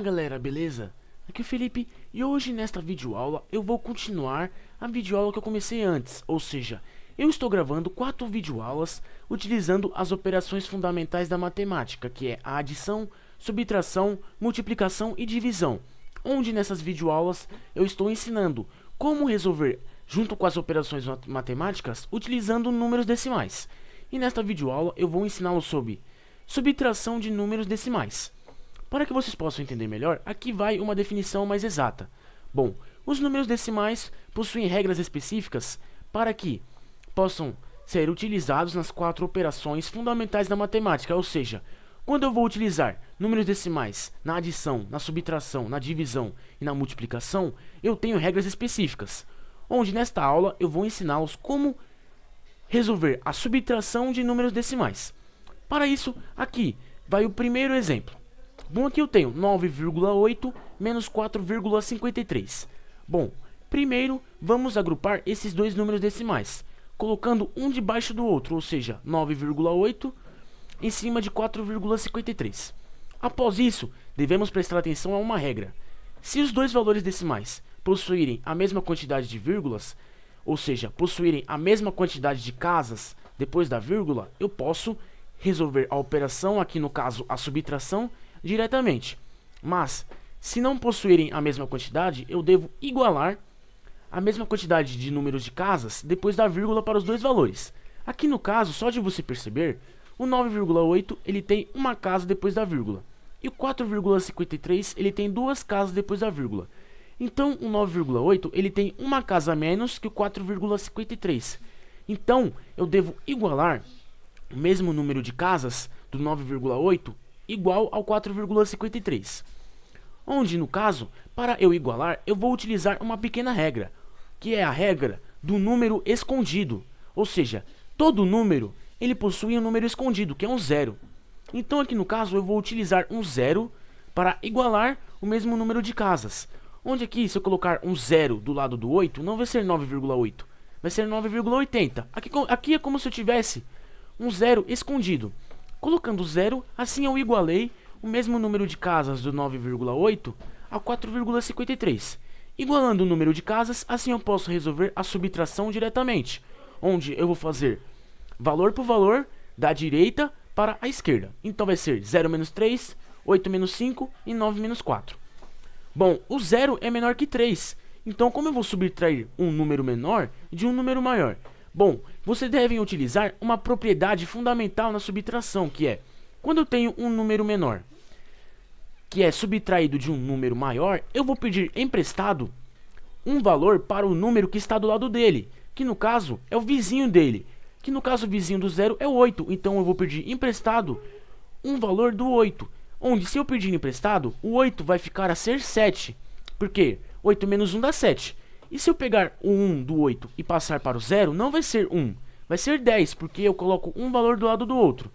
galera, beleza? Aqui é o Felipe e hoje nesta videoaula eu vou continuar a videoaula que eu comecei antes, ou seja, eu estou gravando 4 videoaulas utilizando as operações fundamentais da matemática, que é a adição, subtração, multiplicação e divisão, onde nessas videoaulas eu estou ensinando como resolver junto com as operações matemáticas utilizando números decimais. E nesta videoaula eu vou ensiná-lo sobre subtração de números decimais. Para que vocês possam entender melhor, aqui vai uma definição mais exata. Bom, os números decimais possuem regras específicas para que possam ser utilizados nas 4 operações fundamentais da matemática, ou seja, quando eu vou utilizar números decimais na adição, na subtração, na divisão e na multiplicação, eu tenho regras específicas, onde nesta aula eu vou ensiná-los como resolver a subtração de números decimais. Para isso, aqui vai o primeiro exemplo. Bom, aqui eu tenho 9,8 menos 4,53. Bom, primeiro vamos agrupar esses dois números decimais, colocando um debaixo do outro, ou seja, 9,8 em cima de 4,53. Após isso, devemos prestar atenção a uma regra. Se os dois valores decimais possuírem a mesma quantidade de vírgulas, ou seja, possuírem a mesma quantidade de casas depois da vírgula, eu posso resolver a operação, aqui no caso a subtração, diretamente. Mas, se não possuírem a mesma quantidade, eu devo igualar a mesma quantidade de números de casas depois da vírgula para os dois valores. Aqui no caso, só de você perceber, o 9,8 ele tem uma casa depois da vírgula. E o 4,53 ele tem duas casas depois da vírgula. Então, o 9,8 ele tem uma casa a menos que o 4,53. Então, eu devo igualar o mesmo número de casas do 9,8 igual ao 4,53. Onde, no caso, para eu igualar, eu vou utilizar uma pequena regra, que é a regra do número escondido. Ou seja, todo número ele possui um número escondido, que é um zero. Então, aqui no caso, eu vou utilizar um zero para igualar o mesmo número de casas. Onde aqui, se eu colocar um zero do lado do 8, não vai ser 9,8, vai ser 9,80. Aqui é como se eu tivesse um zero escondido. Colocando zero, assim eu igualei o mesmo número de casas do 9,8 a 4,53. Igualando o número de casas, assim eu posso resolver a subtração diretamente, onde eu vou fazer valor por valor da direita para a esquerda. Então vai ser 0 menos 3, 8 menos 5 e 9 menos 4. Bom, o 0 é menor que 3. Então como eu vou subtrair um número menor de um número maior? Bom, vocês devem utilizar uma propriedade fundamental na subtração, que é, quando eu tenho um número menor, que é subtraído de um número maior, eu vou pedir emprestado um valor para o número que está do lado dele, que no caso é o vizinho dele, que no caso o vizinho do zero é o 8, então eu vou pedir emprestado um valor do 8, onde se eu pedir emprestado, o 8 vai ficar a ser 7, porque 8 menos 1 dá 7. E se eu pegar o 1 do 8 e passar para o 0, não vai ser 1, vai ser 10, porque eu coloco um valor do lado do outro.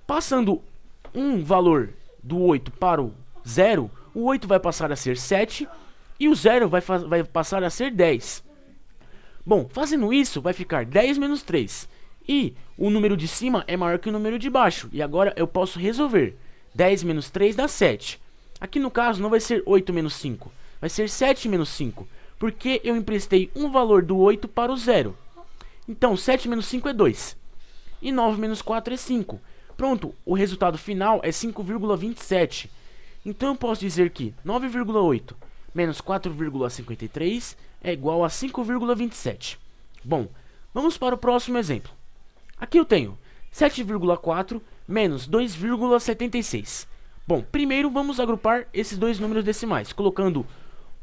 Passando um valor do 8 para o 0, o 8 vai passar a ser 7 e o 0 vai passar a ser 10. Bom, fazendo isso, vai ficar 10 menos 3. E o número de cima é maior que o número de baixo. E agora eu posso resolver. 10 menos 3 dá 7. Aqui no caso não vai ser 8 menos 5, vai ser 7 menos 5. Porque eu emprestei um valor do 8 para o 0. Então, 7 menos 5 é 2. E 9 menos 4 é 5. Pronto, o resultado final é 5,27. Então, eu posso dizer que 9,8 menos 4,53 é igual a 5,27. Bom, vamos para o próximo exemplo. Aqui eu tenho 7,4 menos 2,76. Bom, primeiro vamos agrupar esses dois números decimais, colocando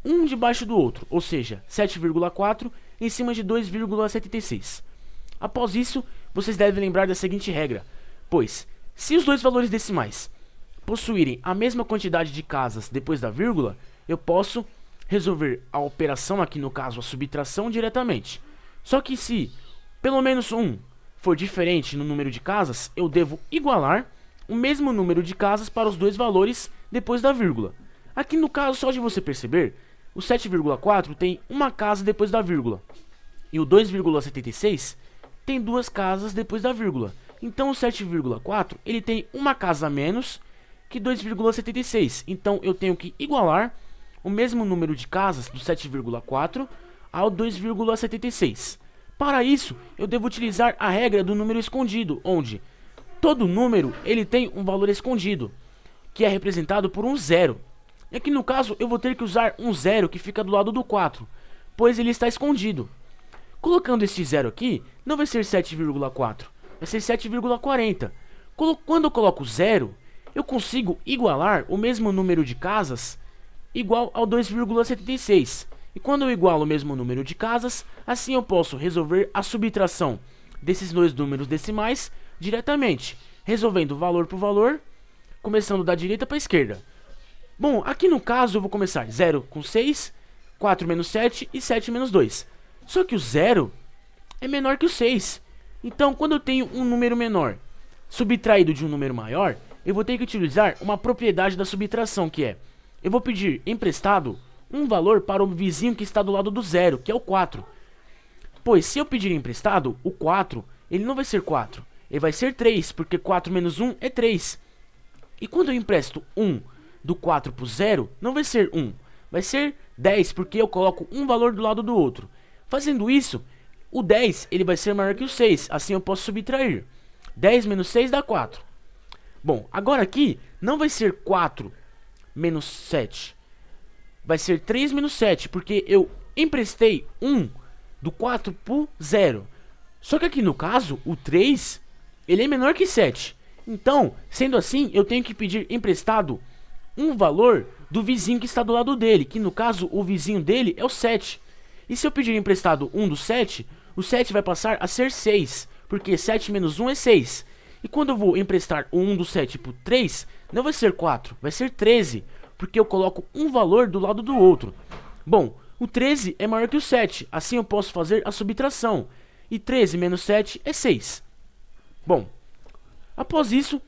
um debaixo do outro, ou seja, 7,4 em cima de 2,76. Após isso, vocês devem lembrar da seguinte regra, pois, se os dois valores decimais possuírem a mesma quantidade de casas depois da vírgula, eu posso resolver a operação, aqui no caso a subtração, diretamente. Só que se pelo menos um for diferente no número de casas, eu devo igualar o mesmo número de casas para os dois valores depois da vírgula. Aqui no caso, só de você perceber, o 7,4 tem uma casa depois da vírgula. E o 2,76 tem duas casas depois da vírgula. Então o 7,4 ele tem uma casa a menos que 2,76. Então eu tenho que igualar o mesmo número de casas do 7,4 ao 2,76. Para isso, eu devo utilizar a regra do número escondido, onde todo número ele tem um valor escondido, que é representado por um zero. E aqui no caso eu vou ter que usar um zero que fica do lado do 4, pois ele está escondido. Colocando este zero aqui, não vai ser 7,4, vai ser 7,40. Quando eu coloco zero, eu consigo igualar o mesmo número de casas igual ao 2,76. E quando eu igualo o mesmo número de casas, assim eu posso resolver a subtração desses dois números decimais diretamente, resolvendo valor por valor, começando da direita para a esquerda. Bom, aqui no caso eu vou começar 0 com 6, 4 menos 7 e 7 menos 2. Só que o 0 é menor que o 6. Então, quando eu tenho um número menor subtraído de um número maior, eu vou ter que utilizar uma propriedade da subtração, que é: eu vou pedir emprestado um valor para o vizinho que está do lado do 0, que é o 4. Pois se eu pedir emprestado o 4, ele não vai ser 4, ele vai ser 3, porque 4 menos 1 é 3. E quando eu empresto 1 do 4 para o 0, não vai ser 1, vai ser 10, porque eu coloco um valor do lado do outro. Fazendo isso, o 10 ele vai ser maior que o 6, assim eu posso subtrair. 10 menos 6 dá 4. Bom, agora aqui não vai ser 4 menos 7, vai ser 3 menos 7, porque eu emprestei 1 do 4 para o 0. Só que aqui no caso, o 3 ele é menor que 7. Então, sendo assim, eu tenho que pedir emprestado um valor do vizinho que está do lado dele, que no caso o vizinho dele é o 7. E se eu pedir emprestado 1 do 7, o 7 vai passar a ser 6, porque 7 menos 1 é 6. E quando eu vou emprestar o 1 do 7 para o 3, não vai ser 4, vai ser 13, porque eu coloco um valor do lado do outro. Bom, o 13 é maior que o 7, assim eu posso fazer a subtração. E 13 menos 7 é 6. Bom, após isso,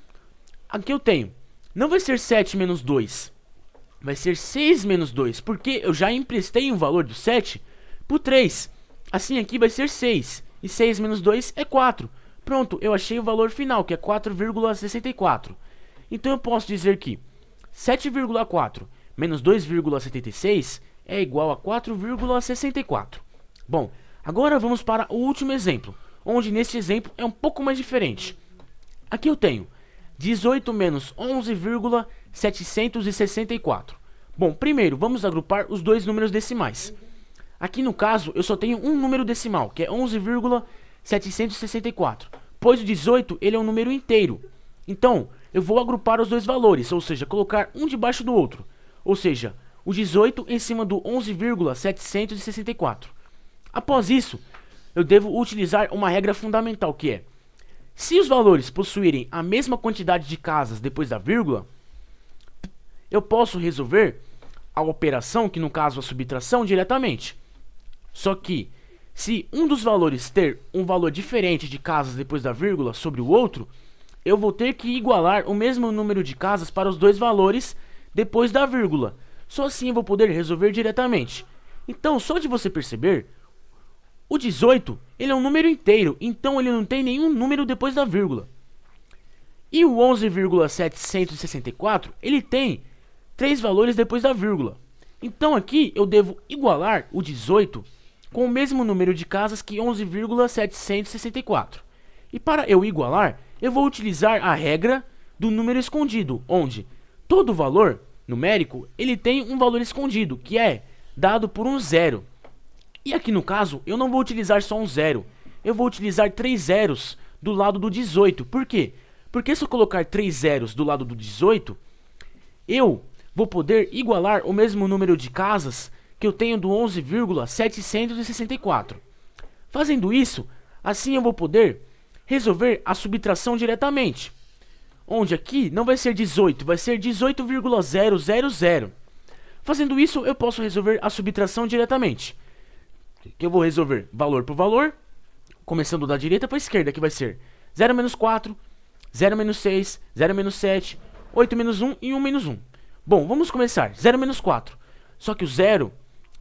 aqui eu tenho, não vai ser 7 menos 2, vai ser 6 menos 2, porque eu já emprestei um valor do 7 para o 3. Assim aqui vai ser 6, e 6 menos 2 é 4. Pronto, eu achei o valor final, que é 4,64. Então eu posso dizer que 7,4 menos 2,76 é igual a 4,64. Bom, agora vamos para o último exemplo, onde neste exemplo é um pouco mais diferente. Aqui eu tenho 18 menos 11,764. Bom, primeiro vamos agrupar os dois números decimais. Aqui no caso eu só tenho um número decimal, que é 11,764, pois o 18 ele é um número inteiro. Então eu vou agrupar os dois valores, ou seja, colocar um debaixo do outro, ou seja, o 18 em cima do 11,764. Após isso, eu devo utilizar uma regra fundamental, que é: se os valores possuírem a mesma quantidade de casas depois da vírgula, eu posso resolver a operação, que no caso a subtração, diretamente. Só que, se um dos valores ter um valor diferente de casas depois da vírgula sobre o outro, eu vou ter que igualar o mesmo número de casas para os dois valores depois da vírgula. Só assim eu vou poder resolver diretamente. Então, só de você perceber, o 18 ele é um número inteiro, então ele não tem nenhum número depois da vírgula. E o 11,764 ele tem 3 valores depois da vírgula. Então aqui eu devo igualar o 18 com o mesmo número de casas que 11,764. E para eu igualar, eu vou utilizar a regra do número escondido, onde todo valor numérico ele tem um valor escondido, que é dado por um zero. E aqui no caso, eu não vou utilizar só um zero, eu vou utilizar 3 zeros do lado do 18. Por quê? Porque se eu colocar 3 zeros do lado do 18, eu vou poder igualar o mesmo número de casas que eu tenho do 11,764. Fazendo isso, assim eu vou poder resolver a subtração diretamente, onde aqui não vai ser 18, vai ser 18,000. Fazendo isso, eu posso resolver a subtração diretamente, que eu vou resolver valor por valor, começando da direita para a esquerda, que vai ser 0 menos 4, 0 menos 6, 0 menos 7, 8 menos 1 e 1 menos 1. Bom, vamos começar. 0 menos 4. Só que o 0,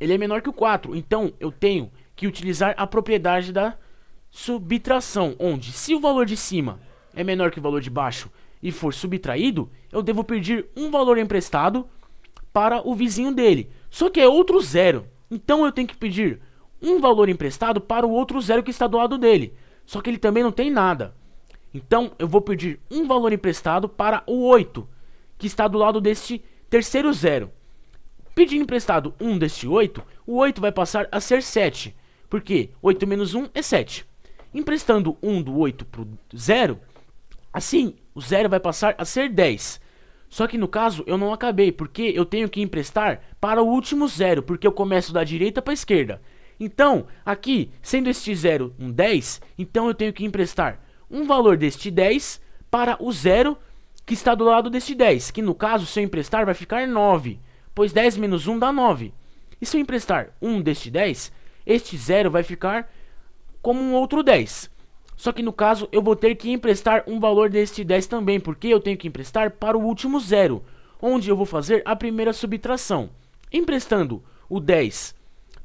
ele é menor que o 4, então eu tenho que utilizar a propriedade da subtração, onde se o valor de cima é menor que o valor de baixo e for subtraído, eu devo pedir um valor emprestado para o vizinho dele. Só que é outro zero. Então eu tenho que pedir um valor emprestado para o outro zero que está do lado dele. Só que ele também não tem nada. Então eu vou pedir um valor emprestado para o 8, que está do lado deste terceiro zero. Pedindo emprestado 1 deste 8, o 8 vai passar a ser 7. Porque 8 menos 1 é 7. Emprestando 1 do 8 para o 0, assim o 0 vai passar a ser 10. Só que no caso eu não acabei, porque eu tenho que emprestar para o último zero, porque eu começo da direita para a esquerda. Então, aqui, sendo este 0 um 10, então eu tenho que emprestar um valor deste 10 para o 0 que está do lado deste 10, que no caso, se eu emprestar, vai ficar 9, pois 10 menos 1 dá 9. E se eu emprestar 1 deste 10, este 0 vai ficar como um outro 10. Só que no caso, eu vou ter que emprestar um valor deste 10 também, porque eu tenho que emprestar para o último 0, onde eu vou fazer a primeira subtração. Emprestando o 10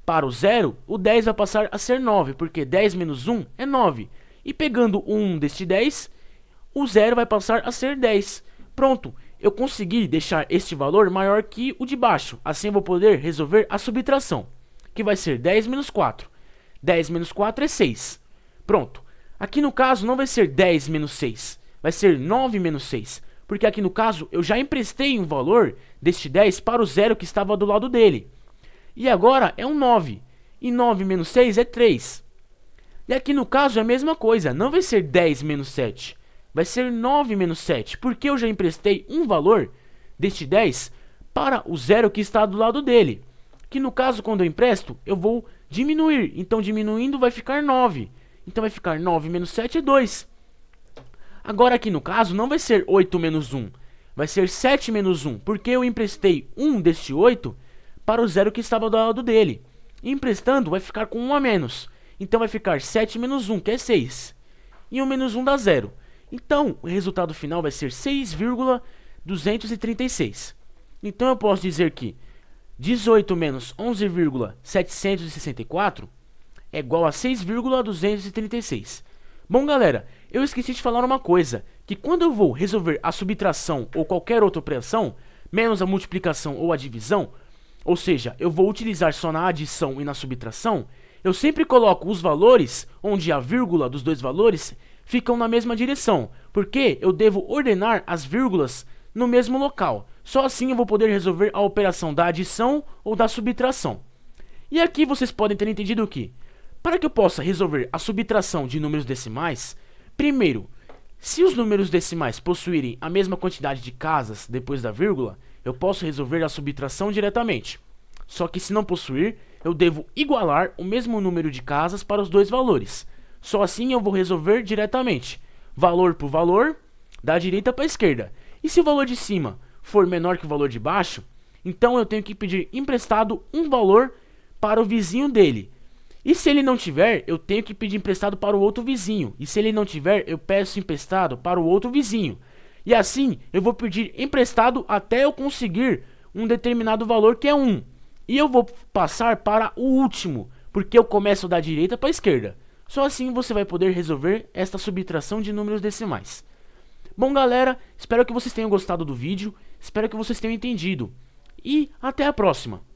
para o 0, o 10 vai passar a ser 9, porque 10 menos 1 é 9. E pegando o 1 deste 10, o 0 vai passar a ser 10. Pronto, eu consegui deixar este valor maior que o de baixo. Assim eu vou poder resolver a subtração, que vai ser 10 menos 4. 10 menos 4 é 6. Pronto. Aqui no caso não vai ser 10 menos 6, vai ser 9 menos 6. Porque aqui no caso eu já emprestei um valor deste 10 para o 0 que estava do lado dele. E agora é um 9. E 9 menos 6 é 3. E aqui no caso é a mesma coisa, não vai ser 10 menos 7, vai ser 9 menos 7, porque eu já emprestei um valor deste 10 para o 0 que está do lado dele. Que no caso, quando eu empresto, eu vou diminuir, então diminuindo vai ficar 9. Então vai ficar 9 menos 7 é 2. Agora aqui no caso não vai ser 8 menos 1, vai ser 7 menos 1, porque eu emprestei 1 deste 8 para o 0 que estava do lado dele. E emprestando vai ficar com 1 a menos. Então vai ficar 7 menos 1, que é 6. E 1 menos 1 dá 0. Então o resultado final vai ser 6,236. Então eu posso dizer que 18 menos 11,764 é igual a 6,236. Bom, galera, eu esqueci de falar uma coisa, que quando eu vou resolver a subtração ou qualquer outra operação, menos a multiplicação ou a divisão, ou seja, eu vou utilizar só na adição e na subtração, eu sempre coloco os valores onde a vírgula dos dois valores ficam na mesma direção, porque eu devo ordenar as vírgulas no mesmo local. Só assim eu vou poder resolver a operação da adição ou da subtração. E aqui vocês podem ter entendido que, para que eu possa resolver a subtração de números decimais, primeiro, se os números decimais possuírem a mesma quantidade de casas depois da vírgula, eu posso resolver a subtração diretamente. Só que se não possuir, eu devo igualar o mesmo número de casas para os dois valores. Só assim eu vou resolver diretamente, valor por valor, da direita para a esquerda. E se o valor de cima for menor que o valor de baixo, então eu tenho que pedir emprestado um valor para o vizinho dele. E se ele não tiver, eu tenho que pedir emprestado para o outro vizinho. E se ele não tiver, eu peço emprestado para o outro vizinho. E assim, eu vou pedir emprestado até eu conseguir um determinado valor que é 1. E eu vou passar para o último, porque eu começo da direita para a esquerda. Só assim você vai poder resolver esta subtração de números decimais. Bom, galera, espero que vocês tenham gostado do vídeo. Espero que vocês tenham entendido. E até a próxima.